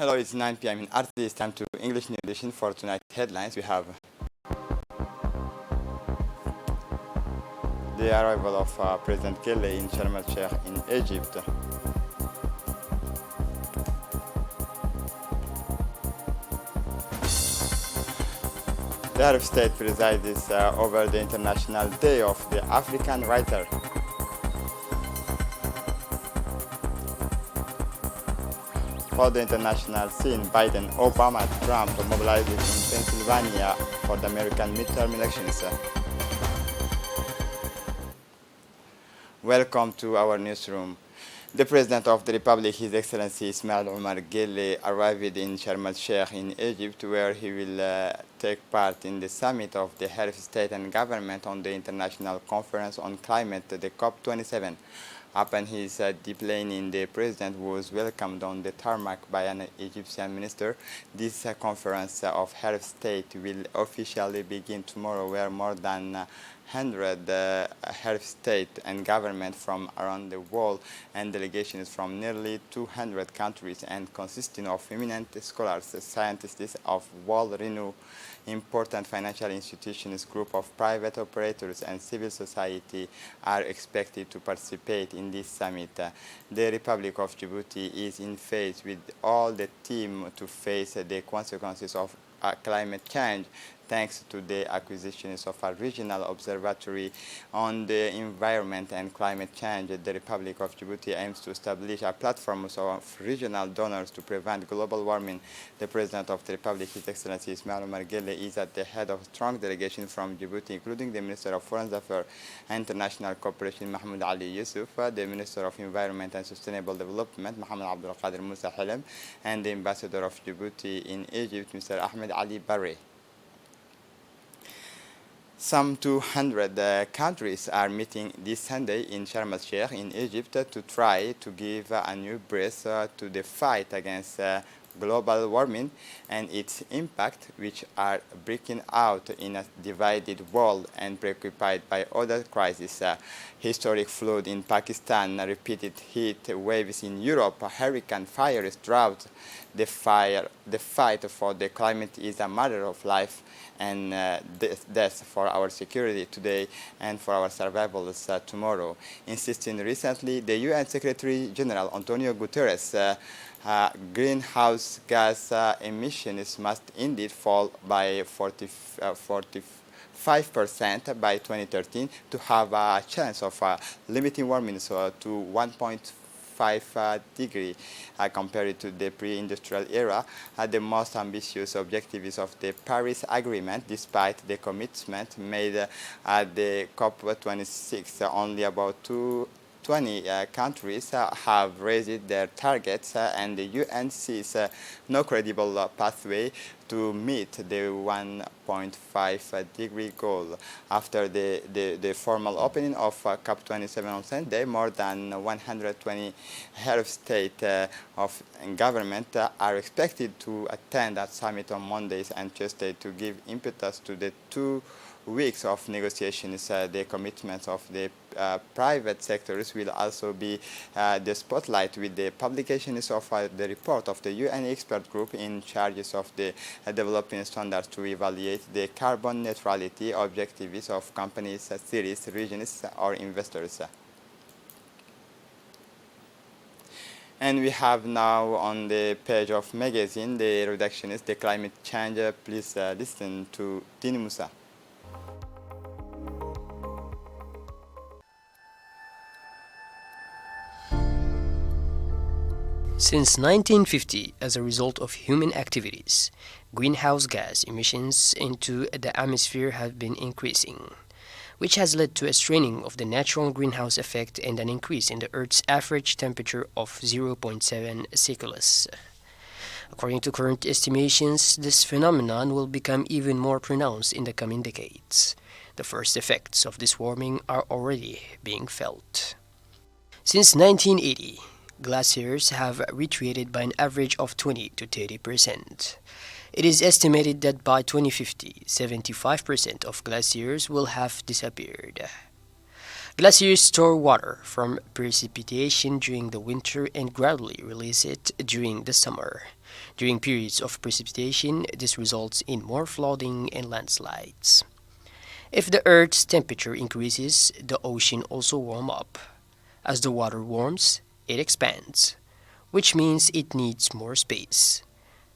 Hello, it's 9 p.m. in RT. It's time to English New Edition for tonight's headlines. We have the arrival of President Gele in Sharm el-Sheikh in Egypt. The Arab state presides over the International Day of the African Writer. For the international scene, Biden, Obama, Trump mobilized in Pennsylvania for the American midterm elections. Welcome to our newsroom. The President of the Republic, His Excellency Ismail Omar Gele, arrived in Sharm el-Sheikh in Egypt, where he will take part in the summit of the head of state and government on the International Conference on Climate, the COP27. Upon his deplaning, the president was welcomed on the tarmac by an Egyptian minister. This conference of head of state will officially begin tomorrow, where more than 100 head of state and government from around the world and delegations from nearly 200 countries and consisting of eminent scholars, scientists of world-renowned important financial institutions, group of private operators and civil society are expected to participate in this summit. The Republic of Djibouti is in phase with all the team to face the consequences of climate change, thanks to the acquisitions of a regional observatory on the environment and climate change. The Republic of Djibouti aims to establish a platform of regional donors to prevent global warming. The President of the Republic, His Excellency Ismail Omar Gele, is at the head of a strong delegation from Djibouti, including the Minister of Foreign Affairs and International Cooperation, Mahmoud Ali Yusuf, the Minister of Environment and Sustainable Development, Mohammed Abdul Qadir Musa Halem, and the Ambassador of Djibouti in Egypt, Mr. Ahmed Ali Barre. Some 200 countries are meeting this Sunday in Sharm el-Sheikh in Egypt to try to give a new breath to the fight against global warming and its impact, which are breaking out in a divided world and preoccupied by other crises. Historic flood in Pakistan, repeated heat waves in Europe, hurricane fires, drought. The fight for the climate is a matter of life and death for our security today and for our survival tomorrow. Insisting recently, the UN Secretary General Antonio Guterres greenhouse gas emissions must indeed fall by 45% by 2013 to have a chance of limiting warming to 1.5 degree compared to the pre-industrial era. The most ambitious objectives of the Paris Agreement, despite the commitment made at the COP26. Only about 20 countries have raised their targets, and the UN sees no credible pathway to meet the 1.5 degree goal. After the formal opening of COP27 on Sunday, more than 120 head of state of government are expected to attend that summit on Mondays and Tuesday to give impetus to the 2 weeks of negotiations. The commitments of the private sectors will also be the spotlight with the publications of the report of the UN expert group in charge of the developing standards to evaluate the carbon neutrality objectives of companies, cities, regions, or investors. And we have now on the page of magazine, the reduction is the climate change. Please listen to Dini Musa. Since 1950, as a result of human activities, greenhouse gas emissions into the atmosphere have been increasing, which has led to a straining of the natural greenhouse effect and an increase in the Earth's average temperature of 0.7 Celsius. According to current estimations, this phenomenon will become even more pronounced in the coming decades. The first effects of this warming are already being felt. Since 1980, glaciers have retreated by an average of 20 to 30%. It is estimated that by 2050, 75% of glaciers will have disappeared. Glaciers store water from precipitation during the winter and gradually release it during the summer. During periods of precipitation, this results in more flooding and landslides. If the Earth's temperature increases, the ocean also warms up. As the water warms, it expands, which means it needs more space.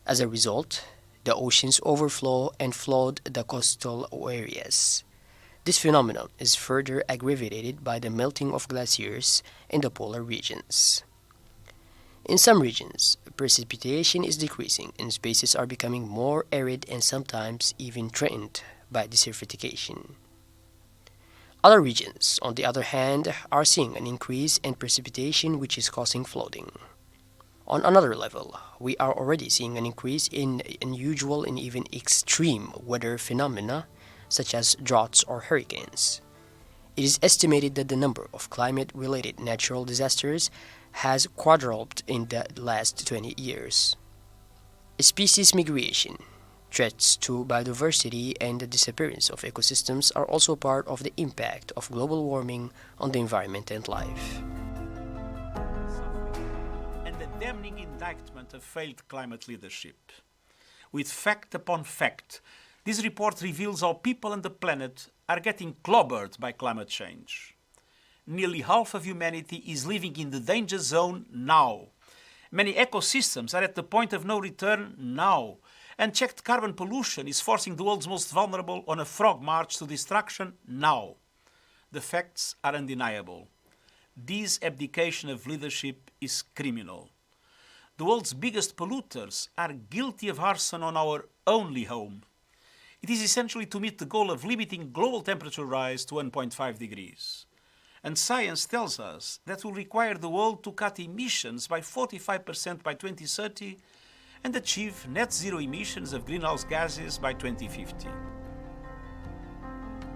As a result, the oceans overflow and flood the coastal areas. This phenomenon is further aggravated by the melting of glaciers in the polar regions. In some regions, precipitation is decreasing and spaces are becoming more arid and sometimes even threatened by desertification. Other regions, on the other hand, are seeing an increase in precipitation which is causing flooding. On another level, we are already seeing an increase in unusual and even extreme weather phenomena such as droughts or hurricanes. It is estimated that the number of climate-related natural disasters has quadrupled in the last 20 years. Species migration, threats to biodiversity, and the disappearance of ecosystems are also part of the impact of global warming on the environment and life. And the damning indictment of failed climate leadership. With fact upon fact, this report reveals how people on the planet are getting clobbered by climate change. Nearly half of humanity is living in the danger zone now. Many ecosystems are at the point of no return now. Unchecked carbon pollution is forcing the world's most vulnerable on a frog march to destruction now. The facts are undeniable. This abdication of leadership is criminal. The world's biggest polluters are guilty of arson on our only home. It is essentially to meet the goal of limiting global temperature rise to 1.5 degrees. And science tells us that will require the world to cut emissions by 45% by 2030 and achieve net zero emissions of greenhouse gases by 2050.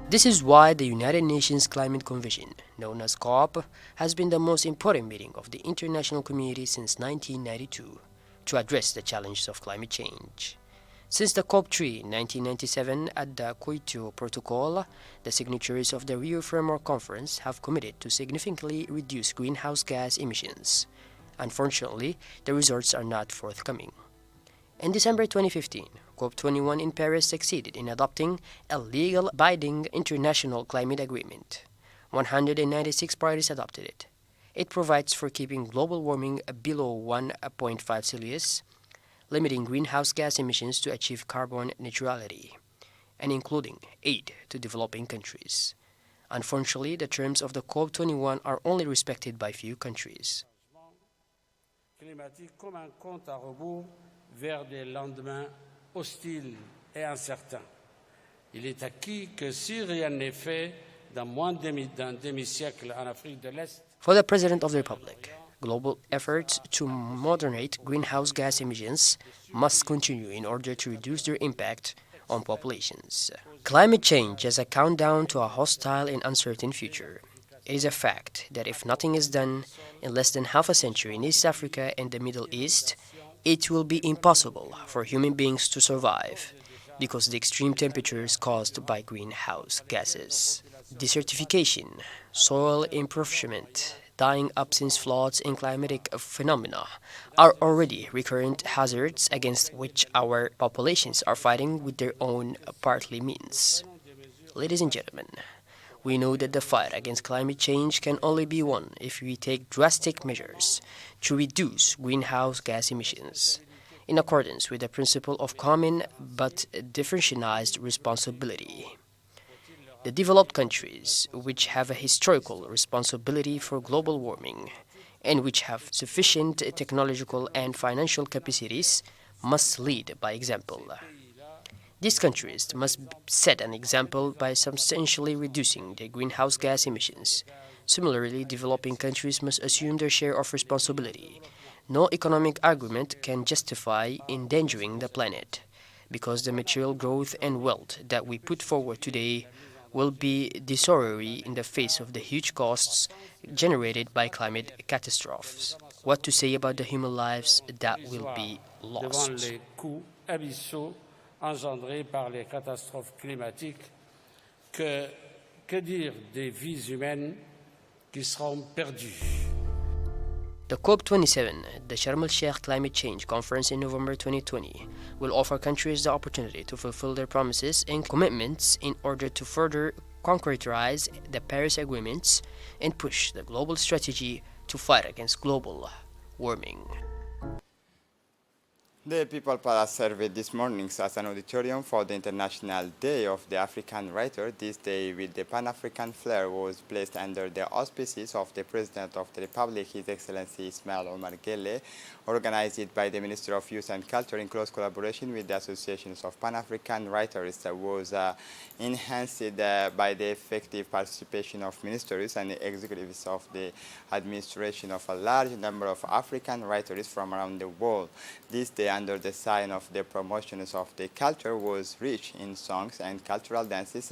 This is why the United Nations Climate Convention, known as COP, has been the most important meeting of the international community since 1992 to address the challenges of climate change. Since the COP3 in 1997 at the Kyoto Protocol, the signatories of the Rio Framework Conference have committed to significantly reduce greenhouse gas emissions. Unfortunately, the results are not forthcoming. In December 2015, COP21 in Paris succeeded in adopting a legal binding international climate agreement. 196 parties adopted it. It provides for keeping global warming below 1.5 Celsius, limiting greenhouse gas emissions to achieve carbon neutrality, and including aid to developing countries. Unfortunately, the terms of the COP21 are only respected by few countries. Climatique comme un compte à rebours vers des lendemains hostiles et incertains. Il est acquis que si rien n'est fait dans moins d'un demi-siècle en Afrique de l'Est, For the President of the Republic, global efforts to moderate greenhouse gas emissions must continue in order to reduce their impact on populations. Climate change is a countdown to a hostile and uncertain future. It is a fact that if nothing is done in less than half a century in East Africa and the Middle East, it will be impossible for human beings to survive because of the extreme temperatures caused by greenhouse gases. Desertification, soil impoverishment, dying absence floods and climatic phenomena are already recurrent hazards against which our populations are fighting with their own partly means. Ladies and gentlemen, we know that the fight against climate change can only be won if we take drastic measures to reduce greenhouse gas emissions, in accordance with the principle of common but differentiated responsibility. The developed countries, which have a historical responsibility for global warming and which have sufficient technological and financial capacities, must lead by example. These countries must set an example by substantially reducing their greenhouse gas emissions. Similarly, developing countries must assume their share of responsibility. No economic argument can justify endangering the planet, because the material growth and wealth that we put forward today will be desultory in the face of the huge costs generated by climate catastrophes. What to say about the human lives that will be lost? devant les coûts abyssaux engendrés par les catastrophes climatiques, que dire des vies humaines qui seront perdues? The COP27, the Sharm el-Sheikh Climate Change Conference in November 2020, will offer countries the opportunity to fulfill their promises and commitments in order to further concretize the Paris Agreements and push the global strategy to fight against global warming. The People Palace served this morning as an auditorium for the International Day of the African Writer. This day with the Pan-African flair was placed under the auspices of the President of the Republic, His Excellency Ismail Omar Guelleh, organized by the Ministry of Youth and Culture in close collaboration with the associations of Pan-African writers, was enhanced by the effective participation of ministers and executives of the administration of a large number of African writers from around the world. This day, under the sign of the promotions of the culture, was rich in songs and cultural dances.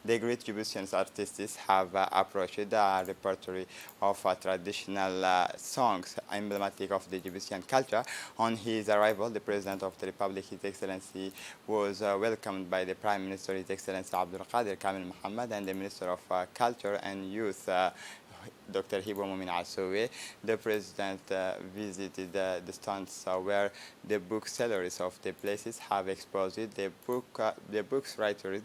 The great Djiboutian artists have approached a repertoire of traditional songs emblematic of the Djiboutian culture. On his arrival, the President of the Republic, His Excellency, was welcomed by the Prime Minister, His Excellency Abdul Qadir Kamil Mohammed, and the Minister of Culture and Youth, Dr. Hibo Momin Asowe. The President visited the stands where the booksellers of the places have exposed the books writers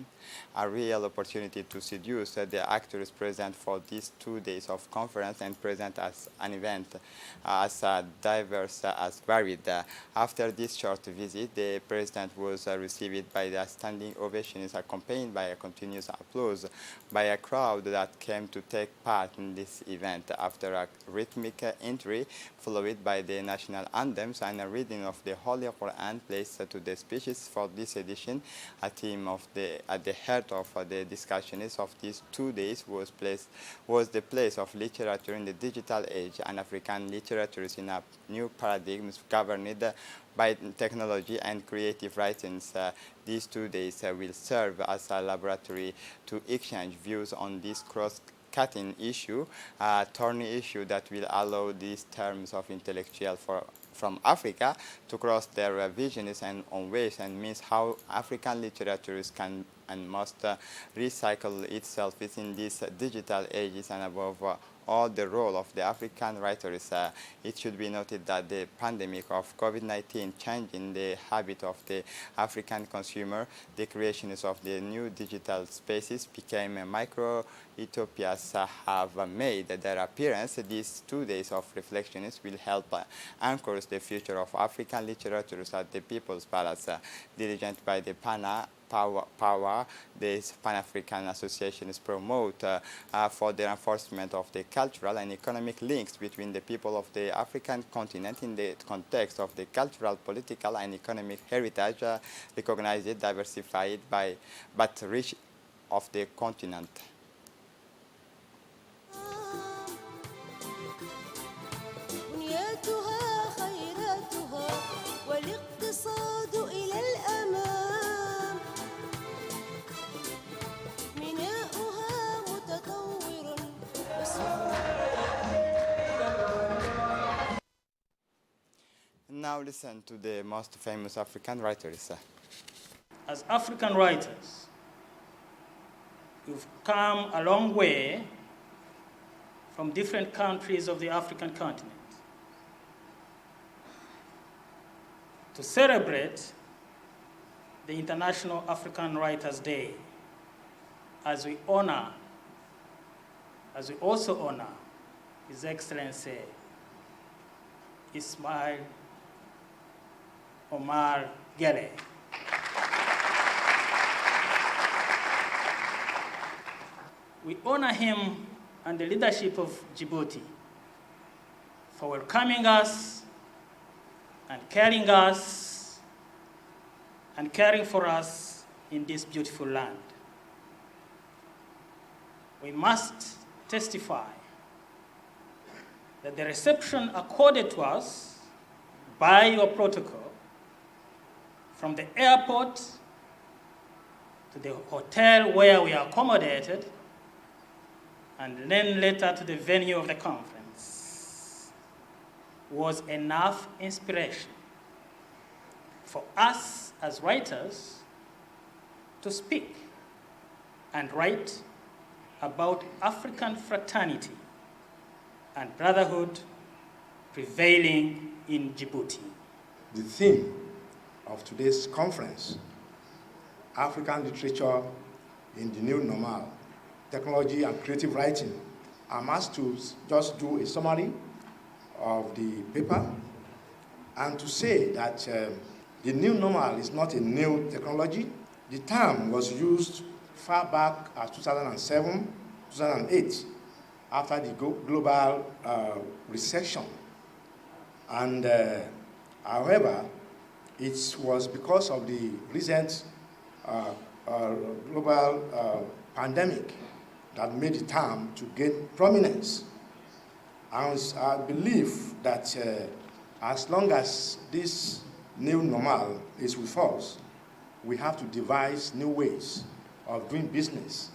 a real opportunity to seduce the actors present for these 2 days of conference and present as an event as diverse as varied. After this short visit, the President was received by the standing ovations accompanied by a continuous applause by a crowd that came to take part in this event. After a rhythmic entry, followed by the national anthems and a reading of the Holy Quran placed to the speeches for this edition, a theme at the heart of the discussions of these 2 days was the place of literature in the digital age and African literature in a new paradigm governed by technology and creative writings. These 2 days will serve as a laboratory to exchange views on this cross-cutting issue, a thorny issue that will allow these terms of intellectual from Africa to cross their visions and on ways and means how African literature can and must recycle itself within these digital ages, and above all the role of the African writers. It should be noted that the pandemic of COVID-19 changing the habit of the African consumer, the creations of the new digital spaces became micro-utopias have made their appearance. These 2 days of reflections will help anchor the future of African literature at the People's Palace, diligent by the Power, these Pan-African associations promote for the reinforcement of the cultural and economic links between the people of the African continent in the context of the cultural, political, and economic heritage recognized, diversified but rich of the continent. Now listen to the most famous African writers. As African writers, we've come a long way from different countries of the African continent to celebrate the International African Writers' Day, as we also honor His Excellency Ismail Omar Guelleh. We honor him and the leadership of Djibouti for welcoming us and caring for us in this beautiful land. We must testify that the reception accorded to us by your protocol, from the airport to the hotel where we are accommodated, and then later to the venue of the conference, was enough inspiration for us as writers to speak and write about African fraternity and brotherhood prevailing in Djibouti. The theme of today's conference, African Literature in the New Normal, Technology and Creative Writing. I'm asked to just do a summary of the paper and to say that the new normal is not a new technology. The term was used far back as 2007, 2008, after the global recession. And however, it was because of the recent global pandemic that made the term to gain prominence. And I believe that as long as this new normal is with us, we have to devise new ways of doing business.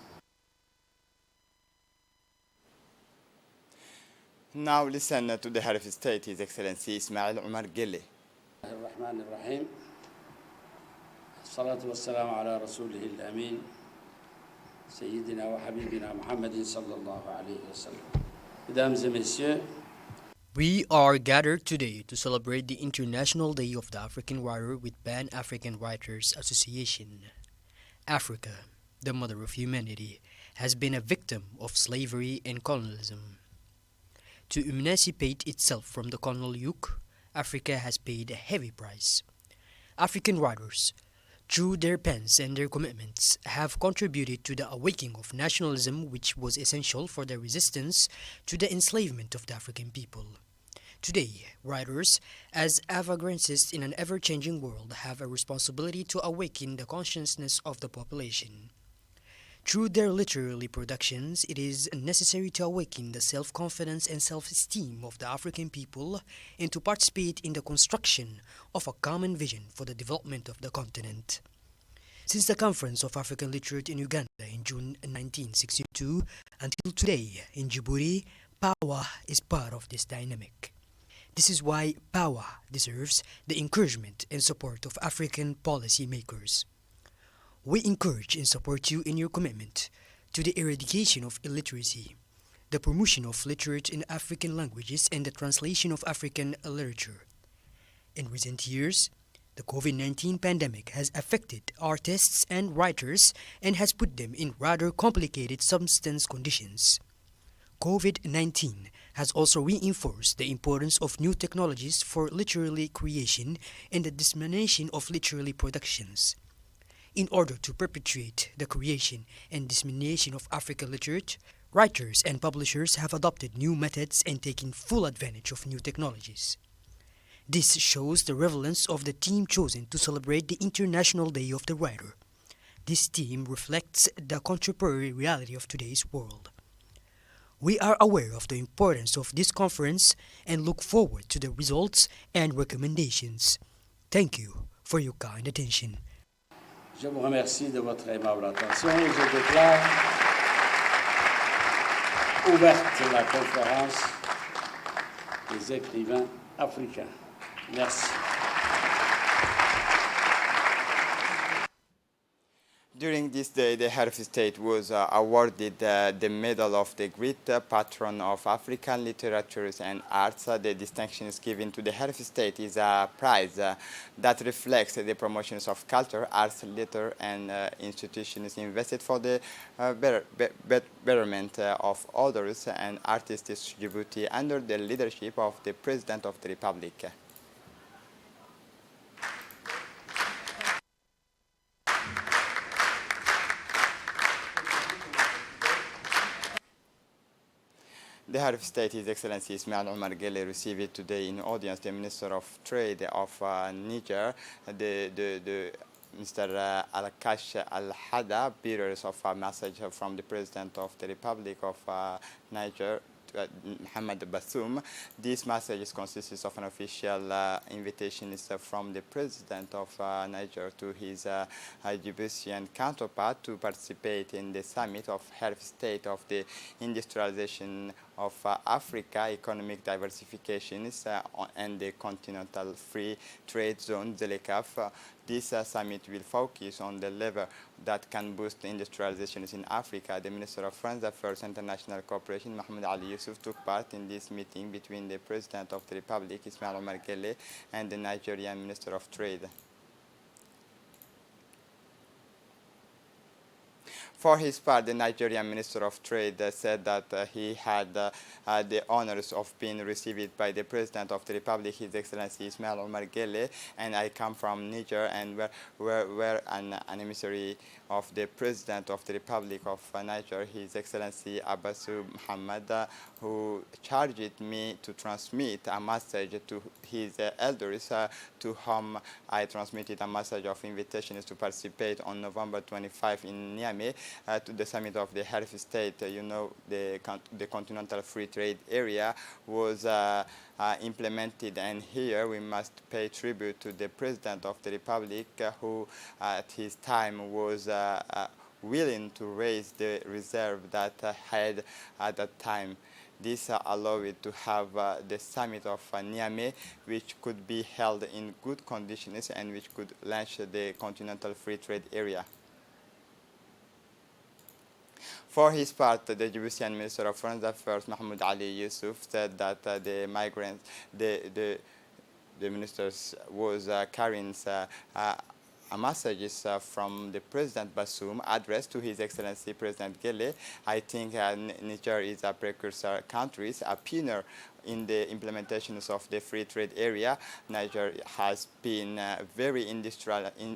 Now listen to the head of state, His Excellency Ismail Omar Guelleh. الرحمن الرحيم الصلاة والسلام على رسوله الأمين سيدنا وحبيبنا محمد صلى الله عليه وسلم. Mesdames et messieurs, We are gathered today to celebrate the International Day of the African Writer with Pan-African Writers Association. Africa, the mother of humanity, has been a victim of slavery and colonialism. To emancipate itself from the colonial yoke, Africa has paid a heavy price. African writers, through their pens and their commitments, have contributed to the awakening of nationalism, which was essential for the resistance to the enslavement of the African people. Today, writers, as avant-gardists in an ever-changing world, have a responsibility to awaken the consciousness of the population. Through their literary productions, it is necessary to awaken the self-confidence and self-esteem of the African people and to participate in the construction of a common vision for the development of the continent. Since the Conference of African Literature in Uganda in June 1962 until today in Djibouti, PAWA is part of this dynamic. This is why PAWA deserves the encouragement and support of African policy makers. We encourage and support you in your commitment to the eradication of illiteracy, the promotion of literature in African languages, and the translation of African literature. In recent years, the COVID-19 pandemic has affected artists and writers and has put them in rather complicated subsistence conditions. COVID-19 has also reinforced the importance of new technologies for literary creation and the dissemination of literary productions. In order to perpetuate the creation and dissemination of African literature, writers and publishers have adopted new methods and taken full advantage of new technologies. This shows the relevance of the theme chosen to celebrate the International Day of the Writer. This theme reflects the contemporary reality of today's world. We are aware of the importance of this conference and look forward to the results and recommendations. Thank you for your kind attention. je vous remercie de votre aimable attention et je déclare ouverte la conférence des écrivains africains. Merci. During this day, the head of state was awarded the Medal of the Great Patron of African Literature and Arts. The distinction is given to the head of state is a prize that reflects the promotions of culture, arts, literature, and institutions invested for the betterment of others and artists in Djibouti under the leadership of the President of the Republic. The head of state, His Excellency Ismail Omar Guelleh, received today in audience the Minister of Trade of Niger, Mr. Al-Kash Al-Hada, bearers of a message from the President of the Republic of Niger, Mohamed Bazoum. This message consists of an official invitation from the President of Niger to his Djiboutian counterpart to participate in the summit of head of state of the industrialization of Africa, economic diversification and the Continental Free Trade Zone, ZLECAf. This summit will focus on the lever that can boost industrializations in Africa. The Minister of Foreign Affairs and International Cooperation, Mahmoud Ali Yusuf, took part in this meeting between the President of the Republic, Ismail Omar Guelleh, and the Nigerian Minister of Trade. For his part, the Nigerian Minister of Trade said that he had the honors of being received by the President of the Republic, His Excellency Ismail Omar Guelleh, and I come from Niger, and we're an emissary of the President of the Republic of Niger, His Excellency Abbasu Muhammad, who charged me to transmit a message to his elders, to whom I transmitted a message of invitations to participate on November 25 in Niamey to the summit of the health state. You know, the Continental Free Trade Area was implemented, and here we must pay tribute to the President of the Republic, who at his time was willing to raise the reserve that had at that time. This allowed it to have the summit of Niamey, which could be held in good conditions and which could launch the Continental Free Trade Area. For his part, the Djiboutian Minister of Foreign Affairs, Mahmoud Ali Yusuf, said that the migrants, the ministers was carrying messages from the President Bassoum addressed to His Excellency President Guelleh. I think Niger is a precursor country, a pioneer in the implementations of the free trade area. Niger has been very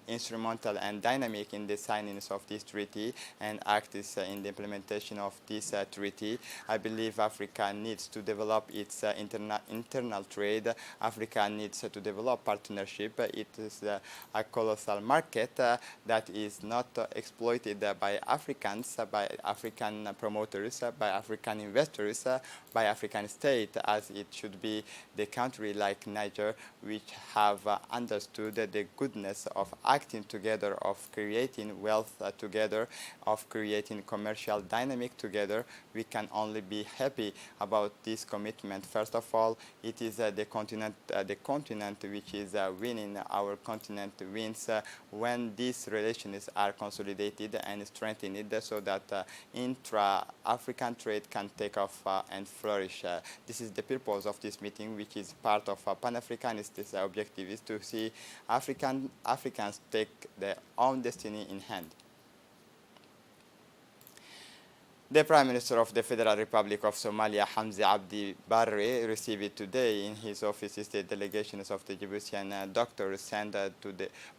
instrumental and dynamic in the signings of this treaty and acts in the implementation of this treaty. I believe Africa needs to develop its internal trade. Africa needs to develop partnership. It is a colossal market that is not exploited by Africans, by African promoters, by African investors, by African state, as it should be the country like Niger, which have understood the goodness of acting together, of creating wealth together, of creating commercial dynamic together. We can only be happy about this commitment. First of all, it is the continent which is winning. Our continent wins when these relations are consolidated and strengthened, so that intra-African trade can take off and flourish. This is the purpose of this meeting, which is part of Pan-Africanist objective, is to see Africans take their own destiny in hand. The Prime Minister of the Federal Republic of Somalia, Hamza Abdi Barre, received today in his office the delegations of the Djiboutian doctors sent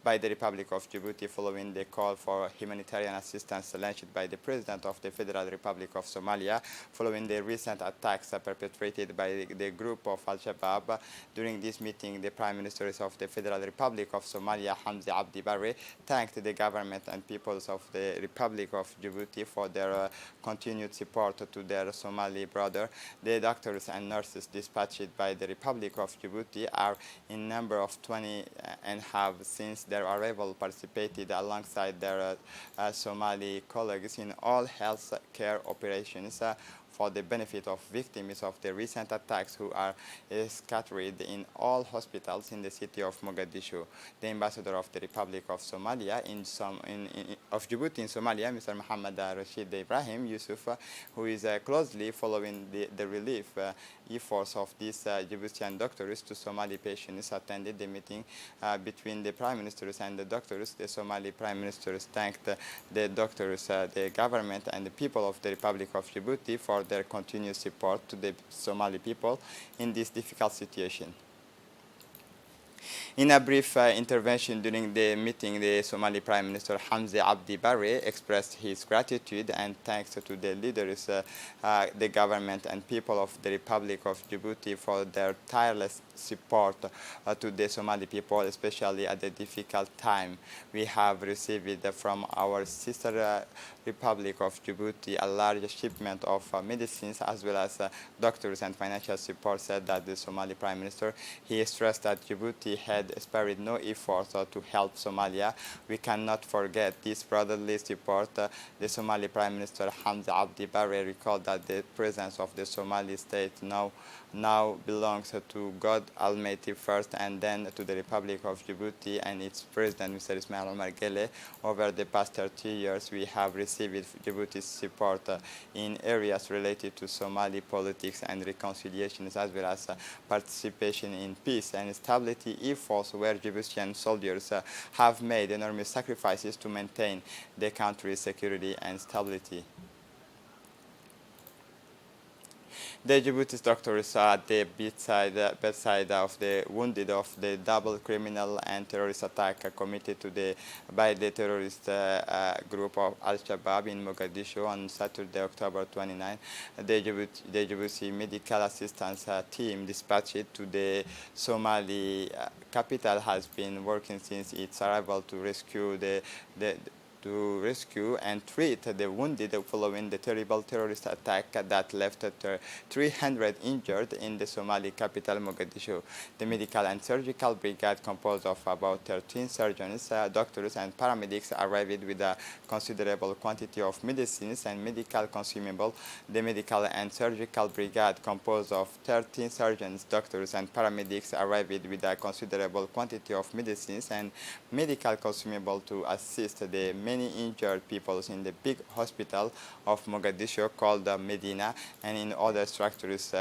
by the Republic of Djibouti following the call for humanitarian assistance launched by the President of the Federal Republic of Somalia following the recent attacks perpetrated by the group of Al-Shabaab. During this meeting, the Prime Ministers of the Federal Republic of Somalia, Hamza Abdi Barre, thanked the government and peoples of the Republic of Djibouti for their continued support to their Somali brother. The doctors and nurses dispatched by the Republic of Djibouti are in number of 20 and have since their arrival participated alongside their Somali colleagues in all health care operations for the benefit of victims of the recent attacks who are scattered in all hospitals in the city of Mogadishu. The ambassador of the Republic of Somalia of Djibouti in Somalia, Mr. Muhammad Rashid Ibrahim Yusuf, who is closely following the relief efforts of these Djiboutian doctors to Somali patients, attended the meeting between the Prime Ministers and the doctors. The Somali Prime Ministers thanked the doctors, the government, and the people of the Republic of Djibouti for their continued support to the Somali people in this difficult situation. In a brief intervention during the meeting, the Somali Prime Minister Hamza Abdi Barre expressed his gratitude and thanks to the leaders, the government and people of the Republic of Djibouti for their tireless support to the Somali people, especially at the difficult time. We have received from our sister Republic of Djibouti a large shipment of medicines as well as doctors and financial support, said that the Somali Prime Minister. He stressed that Djibouti Djibouti had spared no effort to help Somalia. We cannot forget this brotherly support. The Somali Prime Minister Hamza Abdi Barre recalled that the presence of the Somali state now belongs to God Almighty first and then to the Republic of Djibouti and its president, Mr. Ismail Omar Guelleh. Over the past 30 years, we have received Djibouti's support in areas related to Somali politics and reconciliation, as well as participation in peace and stability efforts where Djiboutian soldiers have made enormous sacrifices to maintain the country's security and stability. The Djibouti's doctors are at the bedside of the wounded of the double criminal and terrorist attack committed by the terrorist group of Al-Shabaab in Mogadishu on Saturday, October 29. The Djibouti medical assistance team dispatched to the Somali capital has been working since its arrival to rescue and treat the wounded following the terrible terrorist attack that left 300 injured in the Somali capital, Mogadishu. The medical and surgical brigade, composed of about 13 surgeons, doctors, and paramedics, arrived with a considerable quantity of medicines and medical consumables. The medical and surgical brigade, composed of 13 surgeons, doctors, and paramedics, arrived with a considerable quantity of medicines and medical consumables to assist the many injured people in the big hospital of Mogadishu called Medina and in other structures,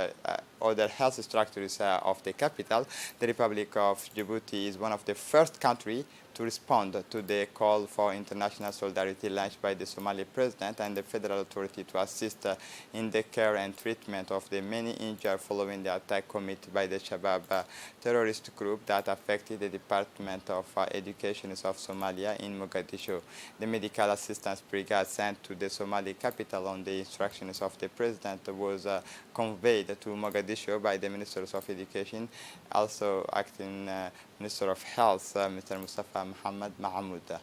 other health structures of the capital. The Republic of Djibouti is one of the first countries to respond to the call for international solidarity launched by the Somali president and the federal authority to assist in the care and treatment of the many injured following the attack committed by the Shabab terrorist group that affected the Department of Education of Somalia in Mogadishu. The medical assistance brigade sent to the Somali capital on the instructions of the president was conveyed to Mogadishu by the Ministers of Education, also acting Minister of Health, Mr. Mustafa Muhammad Mahmoud.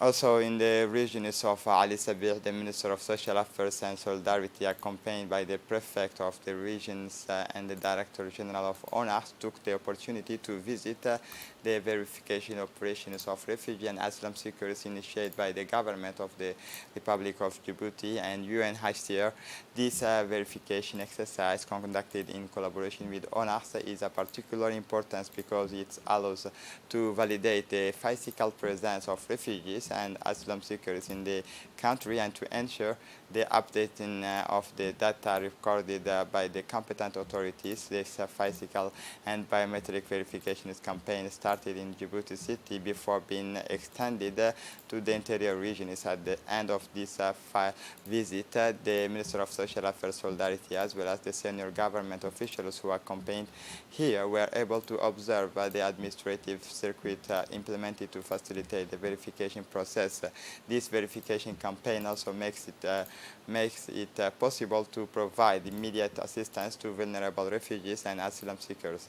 Also in the regions of Ali Sabih, the Minister of Social Affairs and Solidarity, accompanied by the Prefect of the regions and the Director General of ONAS, took the opportunity to visit the verification operations of refugee and asylum seekers initiated by the government of the Republic of Djibouti and UNHCR. This verification exercise, conducted in collaboration with ONAS, is of particular importance because it allows to validate the physical presence of refugees and asylum seekers in the country and to ensure the updating of the data recorded by the competent authorities. This physical and biometric verification campaign started in Djibouti City before being extended to the interior regions. At the end of this visit, the Minister of Social Affairs Solidarity, as well as the senior government officials who accompanied here, were able to observe the administrative circuit implemented to facilitate the verification process. This verification campaign also makes it possible to provide immediate assistance to vulnerable refugees and asylum seekers.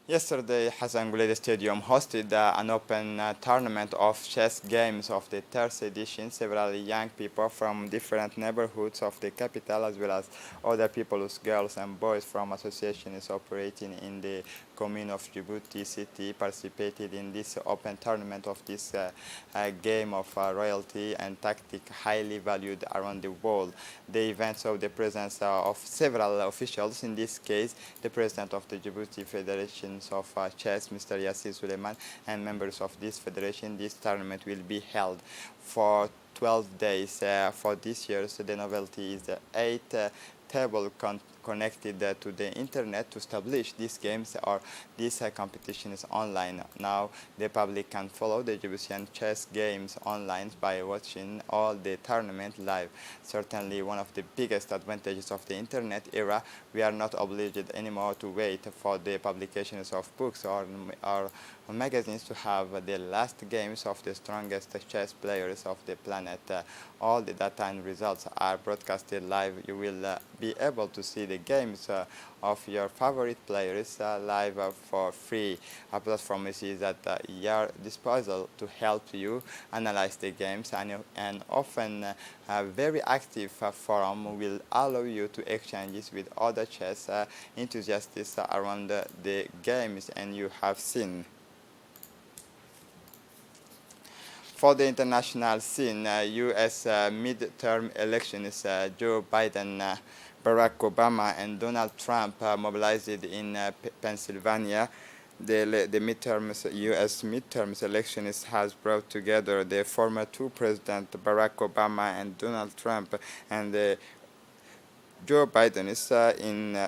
Yesterday, Hassan Guled Stadium hosted an open tournament of chess games of the third edition. Several young people from different neighborhoods of the capital, as well as other people's girls and boys from associations operating in the commune of Djibouti City, participated in this open tournament of this game of royalty and tactic highly valued around the world. The event saw the presence of several officials, in this case the president of the Djibouti Federation of Chess, Mr. Yassir Suleiman, and members of this federation. This tournament will be held for 12 days. For this year, so the novelty is the 8 table connected to the internet to establish these games or these competitions online. Now the public can follow the Egyptian chess games online by watching all the tournament live. Certainly one of the biggest advantages of the internet era. We are not obliged anymore to wait for the publications of books or magazines to have the last games of the strongest chess players of the planet. All the data and results are broadcasted live. You will be able to see the games of your favorite players live for free. A platform is at your disposal to help you analyze the games, and often a very active forum will allow you to exchanges with other chess enthusiasts around the games and you have seen. For the international scene, U.S. midterm elections, Joe Biden, Barack Obama, and Donald Trump mobilized in Pennsylvania. The U.S. midterms elections has brought together the former two presidents, Barack Obama and Donald Trump, and Joe Biden is in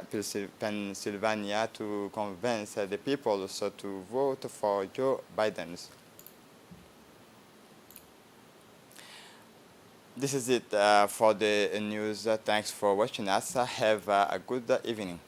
Pennsylvania to convince the people to vote for Joe Biden. This is it for the news. Thanks for watching us. Have a good evening.